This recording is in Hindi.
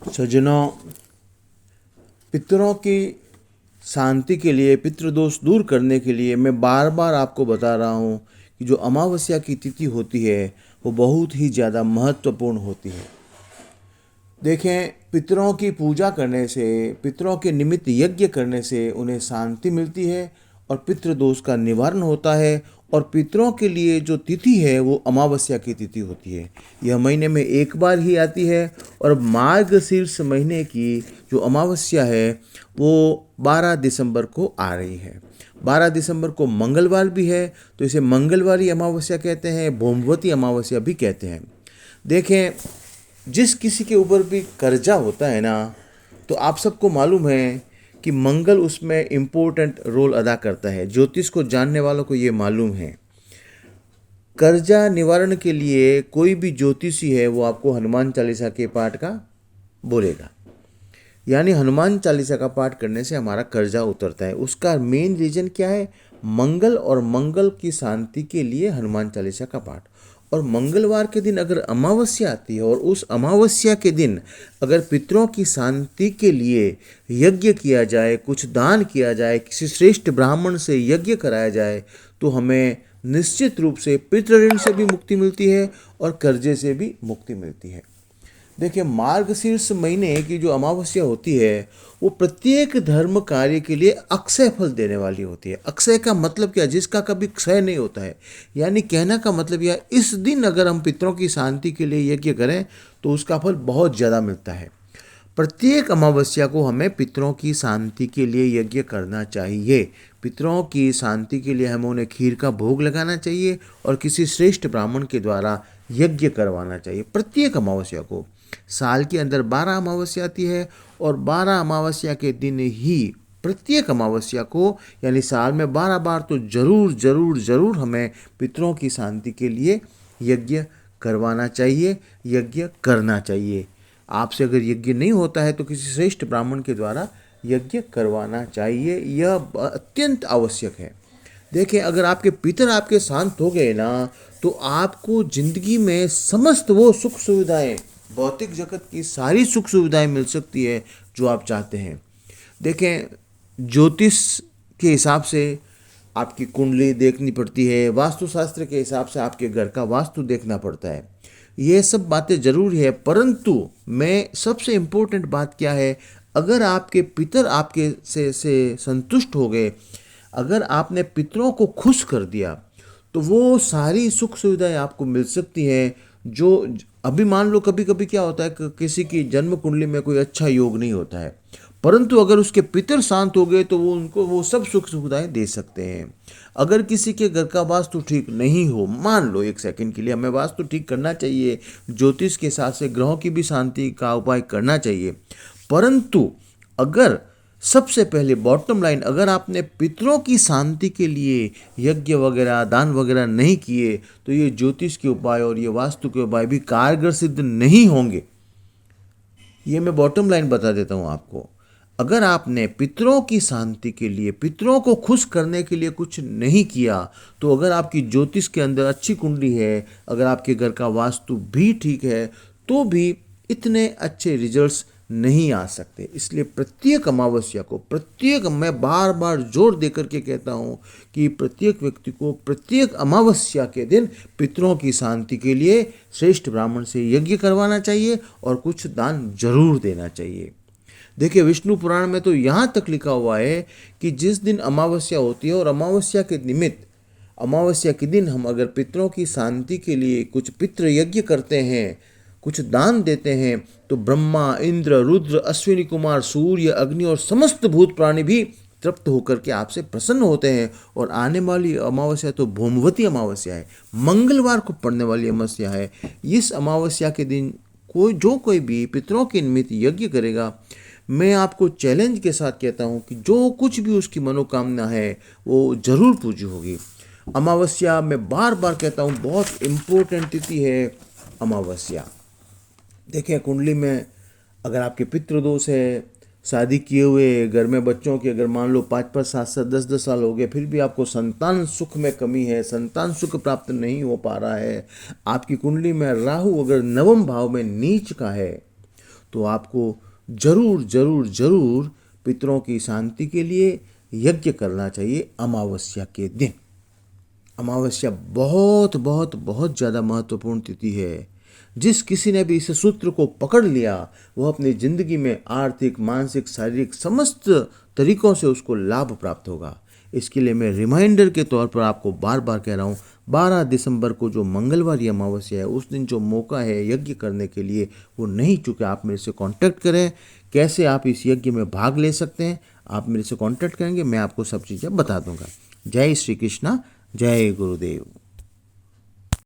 सज्जनों, पितरों की शांति के लिए, पितृदोष दूर करने के लिए मैं बार बार आपको बता रहा हूँ कि जो अमावस्या की तिथि होती है वो बहुत ही ज़्यादा महत्वपूर्ण होती है। देखें, पितरों की पूजा करने से, पितरों के निमित्त यज्ञ करने से उन्हें शांति मिलती है और पितृदोष का निवारण होता है। और पितरों के लिए जो तिथि है वो अमावस्या की तिथि होती है। यह महीने में एक बार ही आती है और मार्गशीर्ष महीने की जो अमावस्या है वो 12 दिसंबर को आ रही है। 12 दिसंबर को मंगलवार भी है, तो इसे मंगलवारी अमावस्या कहते हैं, भौमवती अमावस्या भी कहते हैं। देखें, जिस किसी के ऊपर भी कर्जा होता है ना, तो आप सबको मालूम है कि मंगल उसमें इम्पोर्टेंट रोल अदा करता है। ज्योतिष को जानने वालों को ये मालूम है। कर्जा निवारण के लिए कोई भी ज्योतिषी है वो आपको हनुमान चालीसा के पाठ का बोलेगा। यानी हनुमान चालीसा का पाठ करने से हमारा कर्जा उतरता है। उसका मेन रीजन क्या है? मंगल और मंगल की शांति के लिए हनुमान चालीसा का पाठ। और मंगलवार के दिन अगर अमावस्या आती है और उस अमावस्या के दिन अगर पितरों की शांति के लिए यज्ञ किया जाए, कुछ दान किया जाए, किसी श्रेष्ठ ब्राह्मण से यज्ञ कराया जाए, तो हमें निश्चित रूप से पितृ ऋण से भी मुक्ति मिलती है और कर्जे से भी मुक्ति मिलती है। देखिए, मार्गशीर्ष महीने की जो अमावस्या होती है वो प्रत्येक धर्म कार्य के लिए अक्षय फल देने वाली होती है। अक्षय का मतलब क्या? जिसका कभी क्षय नहीं होता है। यानी कहने का मतलब यह, इस दिन अगर हम पितरों की शांति के लिए यज्ञ करें तो उसका फल बहुत ज़्यादा मिलता है। प्रत्येक अमावस्या को हमें पितरों की शांति के लिए यज्ञ करना चाहिए। पितरों की शांति के लिए हमें उन्हें खीर का भोग लगाना चाहिए और किसी श्रेष्ठ ब्राह्मण के द्वारा यज्ञ करवाना चाहिए। प्रत्येक अमावस्या को, साल के अंदर 12 अमावस्या आती है और 12 अमावस्या के दिन ही प्रत्येक अमावस्या को, यानी साल में 12 बार तो जरूर जरूर जरूर हमें पितरों की शांति के लिए यज्ञ करवाना चाहिए, यज्ञ करना चाहिए। आपसे अगर यज्ञ नहीं होता है तो किसी श्रेष्ठ ब्राह्मण के द्वारा यज्ञ करवाना चाहिए। यह अत्यंत आवश्यक है। देखिए, अगर आपके पितर आपके शांत हो गए ना, तो आपको जिंदगी में समस्त वो सुख सुविधाएं, भौतिक जगत की सारी सुख सुविधाएं मिल सकती है जो आप चाहते हैं। देखें, ज्योतिष के हिसाब से आपकी कुंडली देखनी पड़ती है, वास्तुशास्त्र के हिसाब से आपके घर का वास्तु देखना पड़ता है। ये सब बातें जरूरी है, परंतु मैं सबसे इम्पोर्टेंट बात क्या है, अगर आपके पितर आपके से संतुष्ट हो गए, अगर आपने पितरों को खुश कर दिया, तो वो सारी सुख सुविधाएं आपको मिल सकती हैं। जो अभी मान लो कभी कभी क्या होता है कि किसी की जन्म कुंडली में कोई अच्छा योग नहीं होता है, परंतु अगर उसके पितर शांत हो गए तो वो उनको वो सब सुख सुविधाएं दे सकते हैं। अगर किसी के घर का वास्तु ठीक नहीं हो, मान लो एक सेकंड के लिए, हमें वास्तु ठीक करना चाहिए, ज्योतिष के साथ से ग्रहों की भी शांति का उपाय करना चाहिए, परंतु अगर सबसे पहले बॉटम लाइन, अगर आपने पितरों की शांति के लिए यज्ञ वगैरह दान वगैरह नहीं किए तो ये ज्योतिष के उपाय और ये वास्तु के उपाय भी कारगर सिद्ध नहीं होंगे। ये मैं बॉटम लाइन बता देता हूँ आपको। अगर आपने पितरों की शांति के लिए, पितरों को खुश करने के लिए कुछ नहीं किया, तो अगर आपकी ज्योतिष के अंदर अच्छी कुंडली है, अगर आपके घर का वास्तु भी ठीक है, तो भी इतने अच्छे रिजल्ट्स नहीं आ सकते। इसलिए प्रत्येक अमावस्या को, प्रत्येक, मैं बार बार जोर देकर के कहता हूँ कि प्रत्येक व्यक्ति को प्रत्येक अमावस्या के दिन पितरों की शांति के लिए श्रेष्ठ ब्राह्मण से यज्ञ करवाना चाहिए और कुछ दान जरूर देना चाहिए। देखिए, विष्णु पुराण में तो यहाँ तक लिखा हुआ है कि जिस दिन अमावस्या होती है और अमावस्या के निमित्त, अमावस्या के दिन हम अगर पितरों की शांति के लिए कुछ पितृ यज्ञ करते हैं, कुछ दान देते हैं, तो ब्रह्मा, इंद्र, रुद्र, अश्विनी कुमार, सूर्य, अग्नि और समस्त भूत प्राणी भी तृप्त होकर के आपसे प्रसन्न होते हैं। और आने वाली अमावस्या तो भौमवती अमावस्या है, मंगलवार को पड़ने वाली अमावस्या है। इस अमावस्या के दिन कोई भी पितरों के निमित्त यज्ञ करेगा, मैं आपको चैलेंज के साथ कहता हूँ कि जो कुछ भी उसकी मनोकामना है वो जरूर पूरी होगी। अमावस्या, मैं बार बार कहता हूँ, बहुत इम्पोर्टेंट तिथि है अमावस्या। देखिए, कुंडली में अगर आपके पितृदोष है, शादी किए हुए घर में बच्चों के अगर मान लो 5-5, 7-7, 10-10 साल हो गए, फिर भी आपको संतान सुख में कमी है, संतान सुख प्राप्त नहीं हो पा रहा है, आपकी कुंडली में राहु अगर नवम भाव में नीच का है, तो आपको जरूर जरूर जरूर पितरों की शांति के लिए यज्ञ करना चाहिए अमावस्या के दिन। अमावस्या बहुत बहुत बहुत ज़्यादा महत्वपूर्ण तिथि है। जिस किसी ने भी इस सूत्र को पकड़ लिया वह अपनी ज़िंदगी में आर्थिक, मानसिक, शारीरिक समस्त तरीकों से उसको लाभ प्राप्त होगा। इसके लिए मैं रिमाइंडर के तौर पर आपको बार बार कह रहा हूँ, 12 दिसंबर को जो मंगलवार की अमावस्या है उस दिन जो मौका है यज्ञ करने के लिए वो नहीं चुके। आप मेरे से कांटेक्ट करें, कैसे आप इस यज्ञ में भाग ले सकते हैं आप मेरे से कांटेक्ट करेंगे, मैं आपको सब चीज़ें बता दूंगा। जय श्री कृष्णा, जय गुरुदेव।